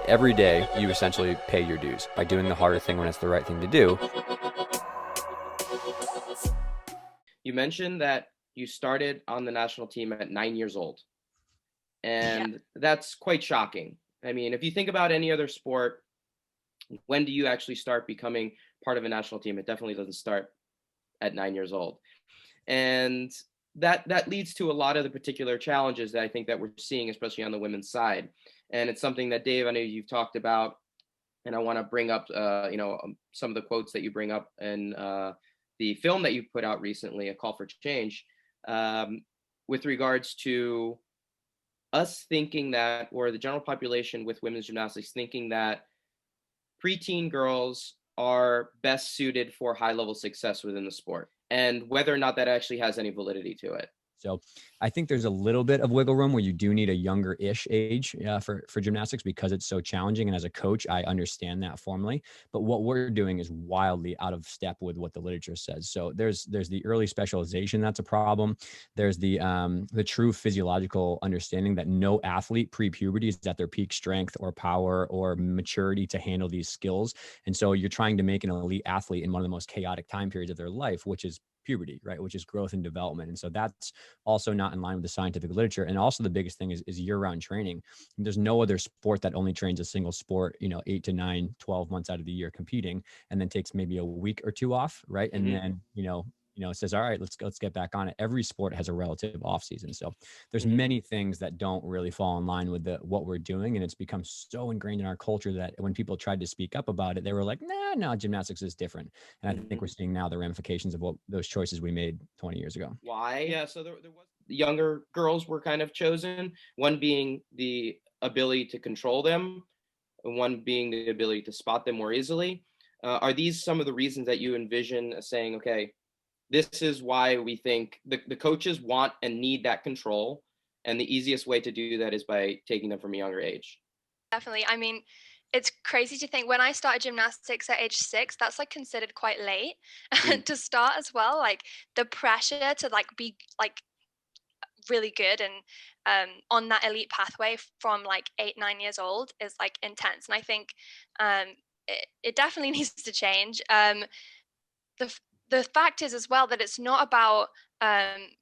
Every day, you essentially pay your dues by doing the harder thing when it's the right thing to do. You mentioned that you started on the national team at 9 years old, and that's quite shocking. I mean, if you think about any other sport, when do you actually start becoming part of a national team? It definitely doesn't start at 9 years old. And that leads to a lot of the particular challenges that I think that we're seeing, especially on the women's side. And it's something that, Dave, I know you've talked about, and I want to bring up, some of the quotes that you bring up in the film that you put out recently, A Call for Change, with regards to us thinking that, or the general population with women's gymnastics thinking that preteen girls are best suited for high level success within the sport, and whether or not that actually has any validity to it. So I think there's a little bit of wiggle room where you do need a younger-ish age for gymnastics because it's so challenging. And as a coach, I understand that formally. But what we're doing is wildly out of step with what the literature says. So there's the early specialization that's a problem. There's the true physiological understanding that no athlete pre-puberty is at their peak strength or power or maturity to handle these skills. And so you're trying to make an elite athlete in one of the most chaotic time periods of their life, which is puberty, right? Which is growth and development. And so that's also not in line with the scientific literature. And also the biggest thing is year-round training. There's no other sport that only trains a single sport, 8 to 9, 12 months out of the year competing, and then takes maybe a week or two off, right? And then, it says, all right, let's get back on it. Every sport has a relative off season. So there's many things that don't really fall in line with what we're doing. And it's become so ingrained in our culture that when people tried to speak up about it, they were like, no, gymnastics is different. And I think we're seeing now the ramifications of what those choices we made 20 years ago. Why? Yeah, so there was younger girls were kind of chosen, one being the ability to control them, and one being the ability to spot them more easily. Are these some of the reasons that you envision as saying, okay, this is why we think the coaches want and need that control, and the easiest way to do that is by taking them from a younger age? Definitely. I mean, it's crazy to think when I started gymnastics at age 6, that's like considered quite late Mm. to start as well. Like the pressure to like be like really good and on that elite pathway from like 8, 9 years old is like intense. And I think it definitely needs to change. The fact is as well that it's not about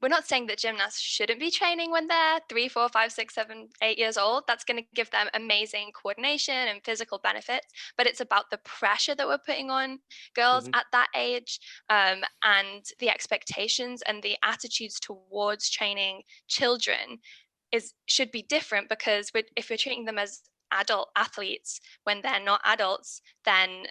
we're not saying that gymnasts shouldn't be training when they're 3, 4, 5, 6, 7, 8 years old. That's going to give them amazing coordination and physical benefits, but it's about the pressure that we're putting on girls Mhm. at that age, and the expectations and the attitudes towards training children should be different, because if we're treating them as adult athletes when they're not adults, then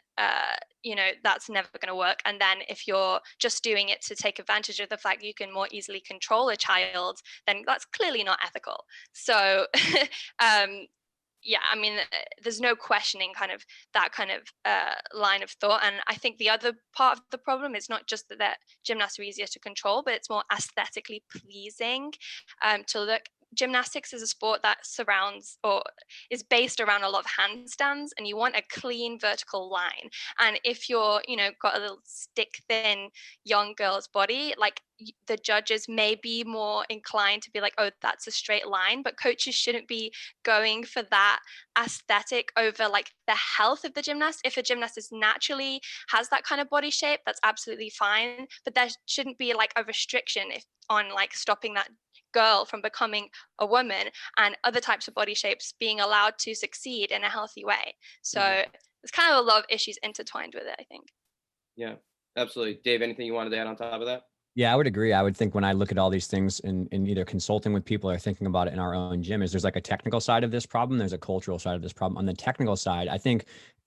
that's never going to work. And then if you're just doing it to take advantage of the fact you can more easily control a child, then that's clearly not ethical. So yeah, I mean, there's no questioning kind of that kind of line of thought. And I think the other part of the problem is not just that gymnasts are easier to control, but it's more aesthetically pleasing to look. Gymnastics is a sport that surrounds or is based around a lot of handstands, and you want a clean vertical line. And if you're, got a little stick thin young girl's body, like the judges may be more inclined to be like, oh, that's a straight line, but coaches shouldn't be going for that aesthetic over like the health of the gymnast. If a gymnast is naturally has that kind of body shape, that's absolutely fine, but there shouldn't be like a restriction on like stopping that girl from becoming a woman and other types of body shapes being allowed to succeed in a healthy way. So there's kind of a lot of issues intertwined with it, I think. Yeah, absolutely. Dave, anything you wanted to add on top of that? Yeah, I would agree. I would think when I look at all these things in either consulting with people or thinking about it in our own gym, is there's like a technical side of this problem. There's a cultural side of this problem. On the technical side, I think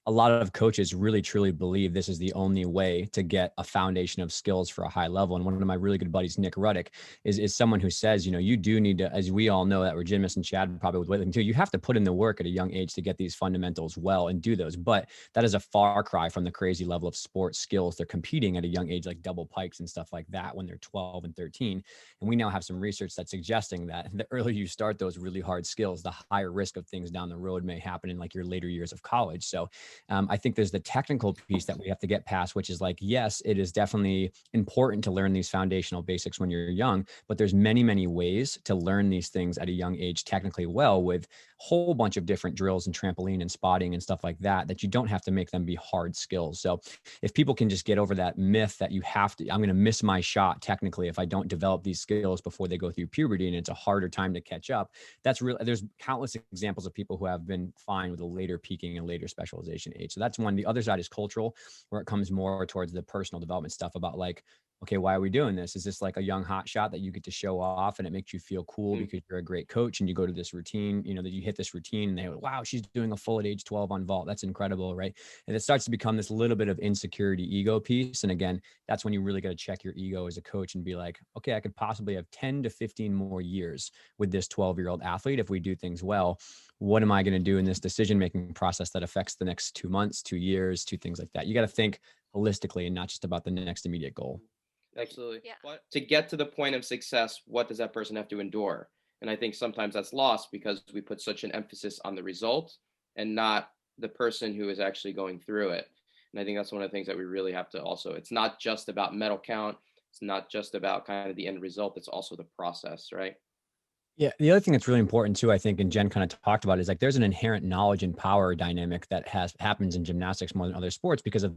a lot of coaches really truly believe this is the only way to get a foundation of skills for a high level. And one of my really good buddies, Nick Ruddick, is someone who says, you do need to, as we all know that we're gymnasts, and Chad probably with weightlifting too, you have to put in the work at a young age to get these fundamentals well and do those. But that is a far cry from the crazy level of sports skills they're competing at a young age, like double pikes and stuff like that when they're 12 and 13. And we now have some research that's suggesting that the earlier you start those really hard skills, the higher risk of things down the road may happen in like your later years of college. So I think there's the technical piece that we have to get past, which is like, yes, it is definitely important to learn these foundational basics when you're young, but there's many, many ways to learn these things at a young age technically well, with a whole bunch of different drills and trampoline and spotting and stuff like that, that you don't have to make them be hard skills. So if people can just get over that myth that you have to, I'm going to miss my shot technically if I don't develop these skills before they go through puberty, and it's a harder time to catch up. That's real. There's countless examples of people who have been fine with a later peaking and later specialization age. So that's one. The other side is cultural, where it comes more towards the personal development stuff about like, okay, why are we doing this? Is this like a young hot shot that you get to show off and it makes you feel cool because you're a great coach and you go to this routine, you know, that you hit this routine and they go, wow, she's doing a full at age 12 on vault. That's incredible, right? And it starts to become this little bit of insecurity ego piece. And again, that's when you really got to check your ego as a coach and be like, okay, I could possibly have 10 to 15 more years with this 12-year-old athlete if we do things well. What am I going to do in this decision-making process that affects the next 2 months, 2 years, 2 things like that? You got to think holistically and not just about the next immediate goal. Absolutely. Yeah. But to get to the point of success, what does that person have to endure? And I think sometimes that's lost because we put such an emphasis on the result and not the person who is actually going through it. And I think that's one of the things that we really have to also, it's not just about medal count. It's not just about kind of the end result. It's also the process, right? Yeah. The other thing that's really important too, I think, and Jen kind of talked about, is like there's an inherent knowledge and power dynamic that happens in gymnastics more than other sports because of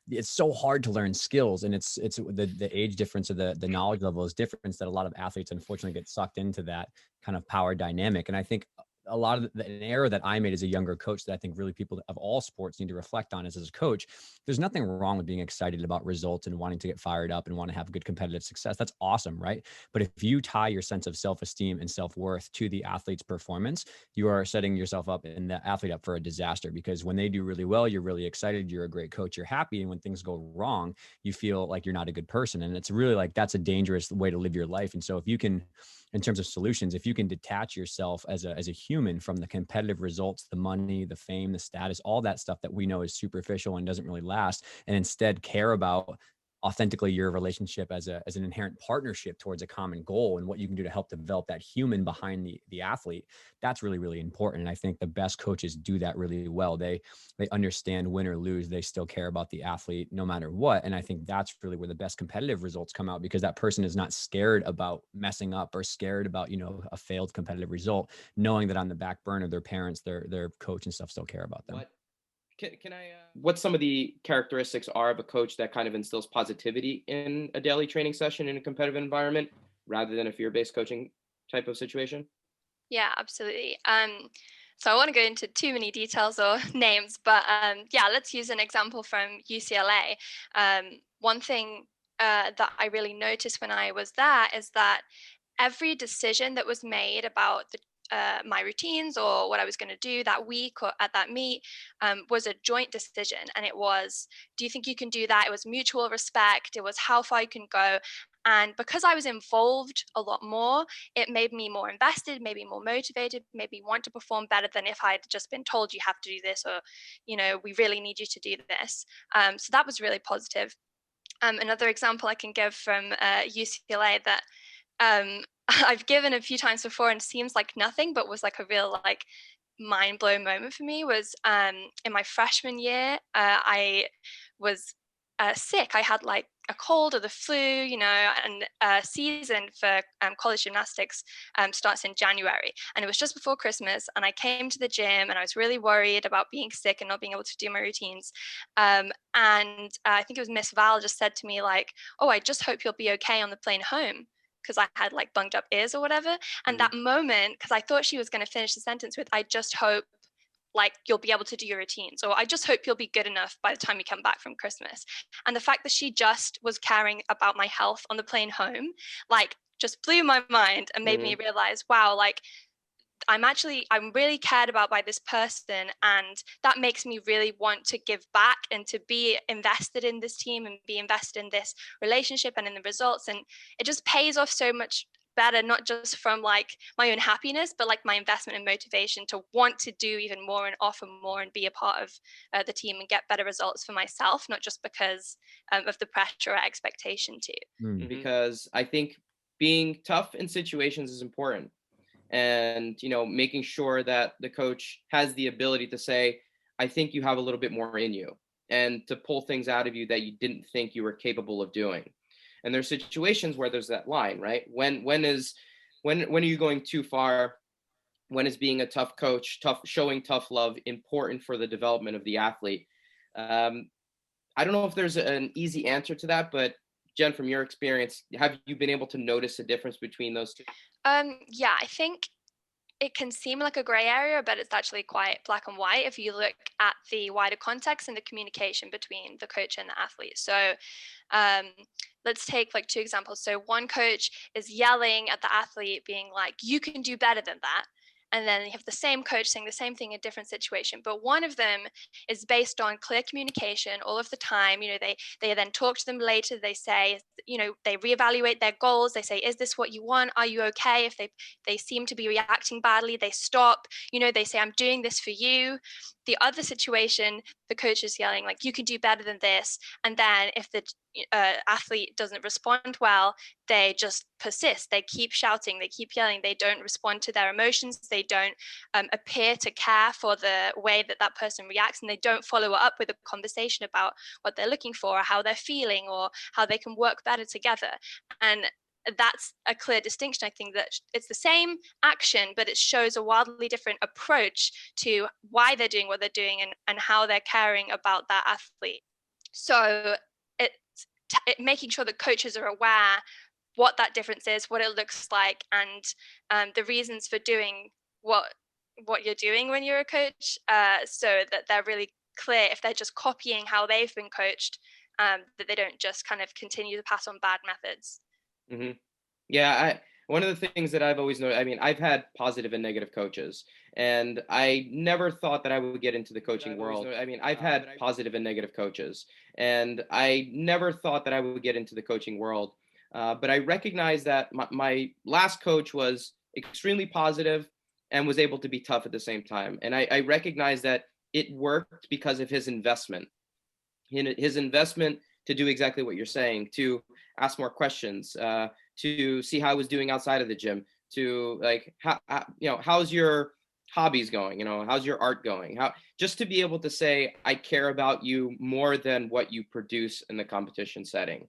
it's so hard to learn skills, and it's the age difference of the knowledge level is different, that a lot of athletes unfortunately get sucked into that kind of power dynamic. And I think a lot of an error that I made as a younger coach that I think really people of all sports need to reflect on is, as a coach, there's nothing wrong with being excited about results and wanting to get fired up and want to have good competitive success. That's awesome, right? But if you tie your sense of self-esteem and self-worth to the athlete's performance, you are setting yourself up and the athlete up for a disaster, because when they do really well, you're really excited, you're a great coach, you're happy. And when things go wrong, you feel like you're not a good person. And it's really like, that's a dangerous way to live your life. And so if you can, in terms of solutions, if you can detach yourself as a human from the competitive results, the money, the fame, the status, all that stuff that we know is superficial and doesn't really last, and instead care about authentically your relationship as an inherent partnership towards a common goal and what you can do to help develop that human behind the athlete, that's really, really important. And I think the best coaches do that really well. They understand win or lose, they still care about the athlete no matter what. And I think that's really where the best competitive results come out, because that person is not scared about messing up or scared about, a failed competitive result, knowing that on the back burner, their parents, their coach and stuff still care about them. Can I, what some of the characteristics are of a coach that kind of instills positivity in a daily training session in a competitive environment rather than a fear-based coaching type of situation? Yeah, absolutely. So I want to go into too many details or names, but yeah, let's use an example from UCLA. One thing that I really noticed when I was there is that every decision that was made about my routines or what I was going to do that week or at that meet was a joint decision. And it was, do you think you can do that? It was mutual respect. It was how far you can go. And because I was involved a lot more, it made me more invested, maybe more motivated, maybe want to perform better than if I'd just been told you have to do this, or, we really need you to do this. So that was really positive. Another example I can give from UCLA that I've given a few times before and seems like nothing, but was like a real mind blown moment for me was in my freshman year. I was sick. I had like a cold or the flu, and season for college gymnastics starts in January. And it was just before Christmas. And I came to the gym and I was really worried about being sick and not being able to do my routines. And I think it was Miss Val just said to me like, oh, I just hope you'll be okay on the plane home, because I had like bunged up ears or whatever. And that moment, because I thought she was going to finish the sentence with, I just hope like you'll be able to do your routines, or I just hope you'll be good enough by the time you come back from Christmas. And the fact that she just was caring about my health on the plane home, like just blew my mind and made me realize, wow, like I'm really cared about by this person, and that makes me really want to give back and to be invested in this team and be invested in this relationship and in the results. And it just pays off so much better, not just from like my own happiness, but like my investment and motivation to want to do even more and offer more and be a part of the team and get better results for myself, not just because of the pressure or expectation to. Because I think being tough in situations is important. And, making sure that the coach has the ability to say, I think you have a little bit more in you, and to pull things out of you that you didn't think you were capable of doing. And there's situations where there's that line, right? When are you going too far? When is being a tough coach, showing tough love important for the development of the athlete? I don't know if there's an easy answer to that, but Jen, from your experience, have you been able to notice a difference between those two? Yeah, I think it can seem like a gray area, but it's actually quite black and white if you look at the wider context and the communication between the coach and the athlete. So um, let's take like 2 examples. So one coach is yelling at the athlete, being like, "You can do better than that." And then you have the same coach saying the same thing in a different situation. But one of them is based on clear communication all of the time. They then talk to them later. They say, they reevaluate their goals. They say, "Is this what you want? Are you okay?" If they seem to be reacting badly, they stop. They say, "I'm doing this for you." The other situation, the coach is yelling like, "You can do better than this." And then if the athlete doesn't respond well, they just persist. They keep shouting, they keep yelling, they don't respond to their emotions, they don't appear to care for the way that that person reacts, and they don't follow up with a conversation about what they're looking for, or how they're feeling, or how they can work better together. And that's a clear distinction. I think that it's the same action, but it shows a wildly different approach to why they're doing what they're doing, and how they're caring about that athlete. So making sure that coaches are aware what that difference is, what it looks like, and the reasons for doing what you're doing when you're a coach, so that they're really clear. If they're just copying how they've been coached, that they don't just kind of continue to pass on bad methods. Mm-hmm. Yeah, one of the things that I've always known, I mean, I've had positive and negative coaches, and I never thought that I would get into the coaching world. I mean, I've had positive and negative coaches, and I never thought that I would get into the coaching world. But I recognized that my last coach was extremely positive and was able to be tough at the same time. And I recognized that it worked because of his investment. His investment to do exactly what you're saying, to ask more questions, to see how I was doing outside of the gym, to like, how's your hobbies going? How's your art going? Just to be able to say, I care about you more than what you produce in the competition setting.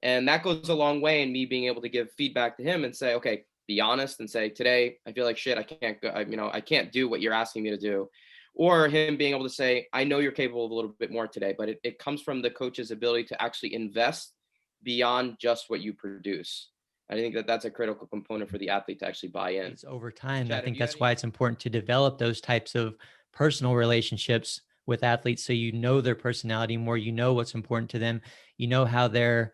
And that goes a long way in me being able to give feedback to him and say, okay, be honest and say, today I feel like shit. I can't go, I can't do what you're asking me to do. Or him being able to say, I know you're capable of a little bit more today, but it comes from the coach's ability to actually invest beyond just what you produce. I think that that's a critical component for the athlete to actually buy in. It's over time. Chad, I think that's why it's important to develop those types of personal relationships with athletes, so you know their personality more, you know what's important to them, you know how they're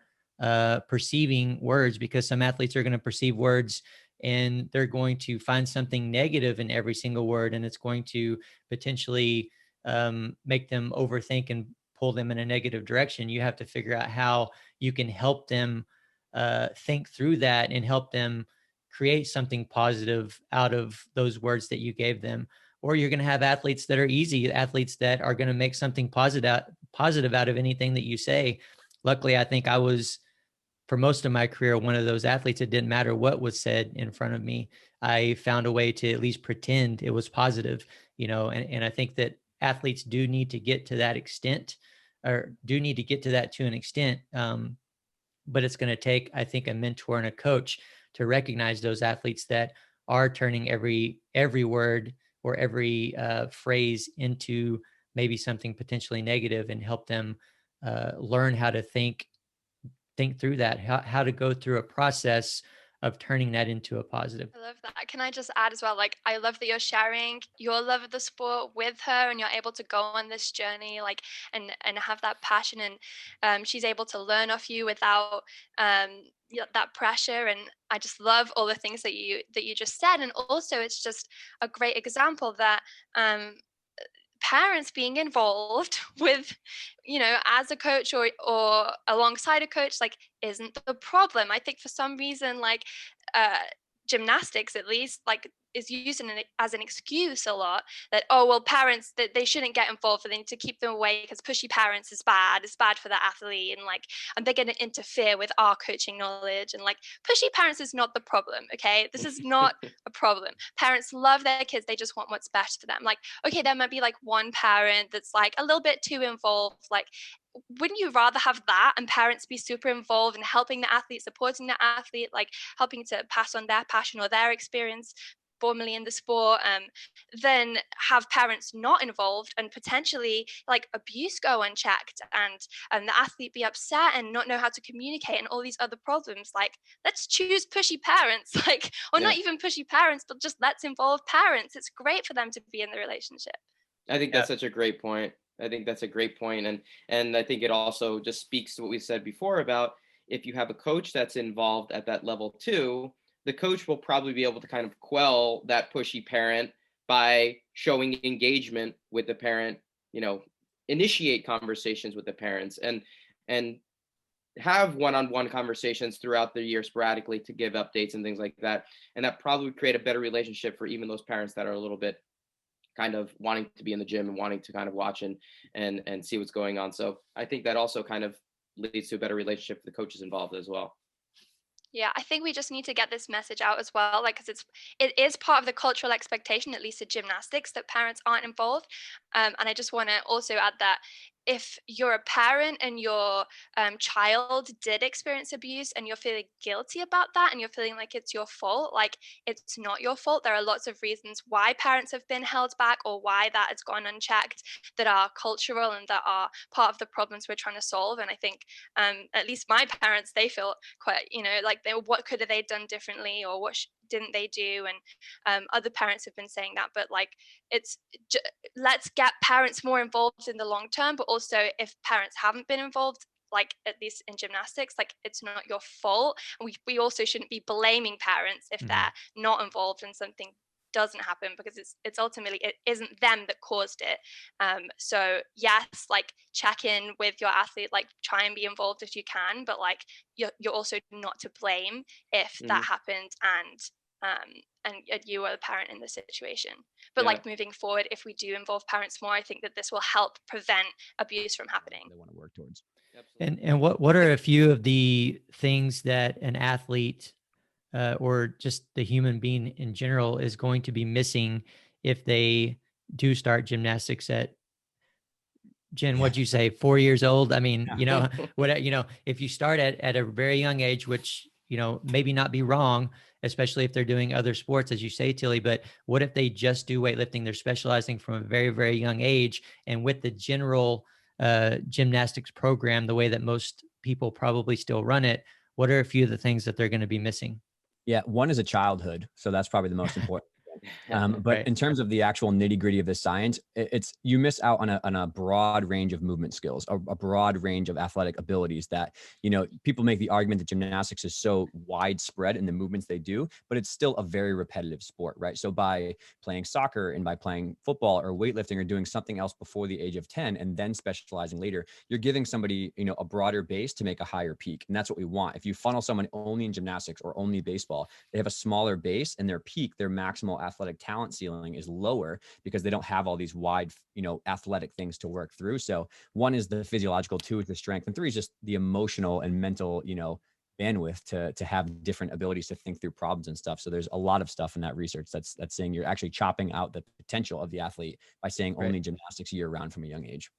perceiving words, because some athletes are going to perceive words and they're going to find something negative in every single word, and it's going to potentially make them overthink and pull them in a negative direction. You have to figure out how you can help them think through that and help them create something positive out of those words that you gave them. Or you're going to have athletes that are easy, athletes that are going to make something positive out of anything that you say. Luckily, I think I was, for most of my career, one of those athletes. It didn't matter what was said in front of me. I found a way to at least pretend it was positive, and I think that athletes do need to get to that extent, or do need to get to that to an extent. But it's going to take, I think, a mentor and a coach to recognize those athletes that are turning every word or every phrase into maybe something potentially negative, and help them learn how to think through that, how to go through a process of turning that into a positive. I love that. Can I just add as well? Like, I love that you're sharing your love of the sport with her, and you're able to go on this journey, like, and have that passion, and she's able to learn off you without that pressure. And I just love all the things that you just said. And also, it's just a great example that parents being involved with, as a coach or alongside a coach, like, isn't the problem. I think for some reason, like, gymnastics, at least, like, is used as an excuse a lot, that, oh, well, parents, that they shouldn't get involved, and they need to keep them away because pushy parents is bad. It's bad for the athlete, and like, and they're going to interfere with our coaching knowledge. And like, pushy parents is not the problem. Okay, this is not a problem. Parents love their kids. They just want what's best for them. Like, okay, there might be like one parent that's like a little bit too involved. Like, wouldn't you rather have that and parents be super involved in helping the athlete, supporting the athlete, like helping to pass on their passion or their experience formerly in the sport, than have parents not involved and potentially like abuse go unchecked, and the athlete be upset and not know how to communicate and all these other problems? Like, let's choose pushy parents, like, or not even pushy parents, but just let's involve parents. It's great for them to be in the relationship. I think that's such a great point. I think that's a great point. And I think it also just speaks to what we said before about, if you have a coach that's involved at that level too, the coach will probably be able to kind of quell that pushy parent by showing engagement with the parent, initiate conversations with the parents, and have one-on-one conversations throughout the year sporadically to give updates and things like that. And that probably would create a better relationship for even those parents that are a little bit kind of wanting to be in the gym and wanting to kind of watch and see what's going on. So I think that also kind of leads to a better relationship for the coaches involved as well. Yeah, I think we just need to get this message out as well, like, because it is part of the cultural expectation, at least in gymnastics, that parents aren't involved. And I just want to also add that if you're a parent and your child did experience abuse and you're feeling guilty about that and you're feeling like it's your fault, like, it's not your fault. There are lots of reasons why parents have been held back or why that has gone unchecked, that are cultural and that are part of the problems we're trying to solve. And I think at least my parents, they feel quite, like, what could have they done differently, or what didn't they do? And other parents have been saying that, but like, let's get parents more involved in the long term. But also, if parents haven't been involved, like, at least in gymnastics, like, it's not your fault. And we also shouldn't be blaming parents if they're not involved and something doesn't happen, because it's ultimately, it isn't them that caused it. So yes, like, check in with your athlete, like, try and be involved if you can, but like, you're also not to blame if that happened and you are the parent in the situation. But like, moving forward, if we do involve parents more, I think that this will help prevent abuse from happening. They want to work towards. And what are a few of the things that an athlete or just the human being in general is going to be missing if they do start gymnastics at, Jen, what'd you say, 4 years old? I mean, if you start at a very young age, which, maybe not be wrong, especially if they're doing other sports, as you say, Tilly, but what if they just do weightlifting? They're specializing from a very, very young age. And with the general gymnastics program, the way that most people probably still run it, what are a few of the things that they're going to be missing? Yeah, one is a childhood. So that's probably the most important. But in terms of the actual nitty gritty of the science, you miss out on a broad range of movement skills, a broad range of athletic abilities that, people make the argument that gymnastics is so widespread in the movements they do, but it's still a very repetitive sport, right? So by playing soccer and by playing football or weightlifting or doing something else before the age of 10 and then specializing later, you're giving somebody, a broader base to make a higher peak. And that's what we want. If you funnel someone only in gymnastics or only baseball, they have a smaller base and their peak, their maximal athletic talent ceiling is lower because they don't have all these wide, athletic things to work through. So one is the physiological, two is the strength, and three is just the emotional and mental, bandwidth to have different abilities to think through problems and stuff. So there's a lot of stuff in that research that's saying you're actually chopping out the potential of the athlete by saying only gymnastics year round from a young age.